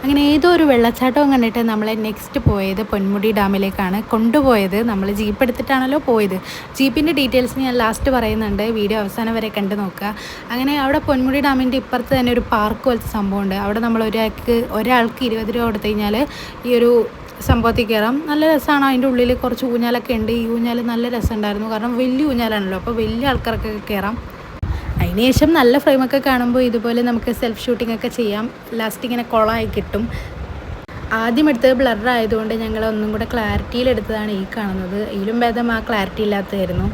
അങ്ങനെ ഏതോ ഒരു വെള്ളച്ചാട്ടവും കണ്ടിട്ട് നമ്മൾ നെക്സ്റ്റ് പോയത് പൊന്മുടി ഡാമിലേക്കാണ് കൊണ്ടുപോയത്. നമ്മൾ ജീപ്പ് എടുത്തിട്ടാണല്ലോ പോയത്. ജീപ്പിൻ്റെ ഡീറ്റെയിൽസ് ഞാൻ ലാസ്റ്റ് പറയുന്നുണ്ട്, വീഡിയോ അവസാനം വരെ കണ്ടു നോക്കുക. അങ്ങനെ അവിടെ പൊന്മുടി ഡാമിൻ്റെ ഇപ്പുറത്ത് തന്നെ ഒരു പാർക്ക് പോലത്തെ സംഭവമുണ്ട്. അവിടെ നമ്മൾ ഒരാൾക്ക് 20 രൂപ കൊടുത്തു കഴിഞ്ഞാൽ ഈ ഒരു സംഭവത്തിൽ കയറാം. നല്ല രസമാണ്. അതിൻ്റെ ഉള്ളിൽ കുറച്ച് ഊഞ്ഞാലൊക്കെ ഉണ്ട്. ഈ ഊഞ്ഞാൽ നല്ല രസമുണ്ടായിരുന്നു, കാരണം വലിയ ഊഞ്ഞാലാണല്ലോ, അപ്പോൾ വലിയ ആൾക്കാർക്കൊക്കെ കയറാം. അതിനുശേഷം നല്ല ഫ്രെയിമൊക്കെ കാണുമ്പോൾ ഇതുപോലെ നമുക്ക് സെൽഫ് ഷൂട്ടിംഗ് ഒക്കെ ചെയ്യാം. ലാസ്റ്റ് ഇങ്ങനെ കുളമായി കിട്ടും. ആദ്യം എടുത്തത് ബ്ലർ ആയതുകൊണ്ട് ഞങ്ങൾ ഒന്നും കൂടെ ക്ലാരിറ്റിയിലെടുത്തതാണ് ഈ കാണുന്നത്. ഇതിലും ഭേദം ആ ക്ലാരിറ്റി ഇല്ലാത്തതായിരുന്നു.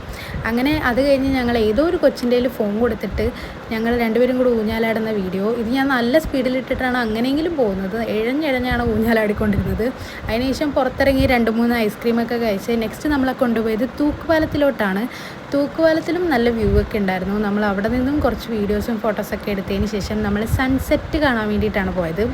അങ്ങനെ അത് കഴിഞ്ഞ് ഞങ്ങൾ ഏതോ ഒരു കൊച്ചിൻ്റെ കയ്യിൽ ഫോൺ കൊടുത്തിട്ട് ഞങ്ങൾ രണ്ടുപേരും കൂടെ ഊഞ്ഞാലാടുന്ന വീഡിയോ. ഇത് ഞാൻ നല്ല സ്പീഡിലിട്ടിട്ടാണ് അങ്ങനെയെങ്കിലും പോകുന്നത്. എഴഞ്ഞെഴഞ്ഞാണ് ഊഞ്ഞാലാടിക്കൊണ്ടിരുന്നത്. അതിനുശേഷം പുറത്തിറങ്ങി 2-3 ഐസ്ക്രീമൊക്കെ കഴിച്ച് നെക്സ്റ്റ് നമ്മളെ കൊണ്ടുപോയത് തൂക്കുപാലത്തിലോട്ടാണ്. തൂക്കുപാലത്തിലും നല്ല വ്യൂ ഒക്കെ ഉണ്ടായിരുന്നു. നമ്മൾ അവിടെ നിന്നും കുറച്ച് വീഡിയോസും ഫോട്ടോസൊക്കെ എടുത്തതിന് ശേഷം നമ്മൾ സൺസെറ്റ് കാണാൻ വേണ്ടിയിട്ടാണ് പോയത്.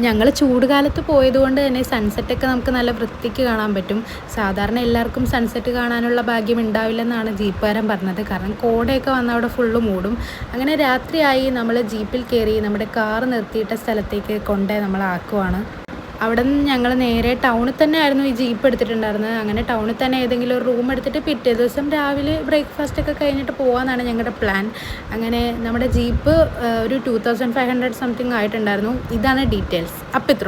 ഞങ്ങൾ ചൂടുകാലത്ത് പോയതുകൊണ്ട് തന്നെ സൺസെറ്റൊക്കെ നമുക്ക് നല്ല വൃത്തിക്ക് കാണാൻ പറ്റും. സാധാരണ എല്ലാവർക്കും സൺസെറ്റ് കാണാനുള്ള ഭാഗ്യം ഉണ്ടാവില്ലെന്നാണ് ജീപ്പുകാരൻ പറഞ്ഞത്, കാരണം കോടയൊക്കെ വന്ന് അവിടെ ഫുള്ള് മൂടും. അങ്ങനെ രാത്രിയായി. നമ്മൾ ജീപ്പിൽ കയറി നമ്മുടെ കാർ നിർത്തിയിട്ട സ്ഥലത്തേക്ക് നമ്മളാക്കുവാണ്. അവിടെ നിന്ന് ഞങ്ങൾ നേരെ ടൗണിൽ തന്നെ ആയിരുന്നു ഈ ജീപ്പ് എടുത്തിട്ടുണ്ടായിരുന്നത്. അങ്ങനെ ടൗണിൽ തന്നെ ഏതെങ്കിലും ഒരു റൂം എടുത്തിട്ട് പിറ്റേ ദിവസം രാവിലെ ബ്രേക്ക്ഫാസ്റ്റ് ഒക്കെ കഴിഞ്ഞിട്ട് പോകാമെന്നാണ് ഞങ്ങളുടെ പ്ലാൻ. അങ്ങനെ നമ്മുടെ ജീപ്പ് ഒരു 2500 സംതിങ് ആയിട്ടുണ്ടായിരുന്നു. ഇതാണ് ഡീറ്റെയിൽസ്. അപ്പം ഇത്രയും.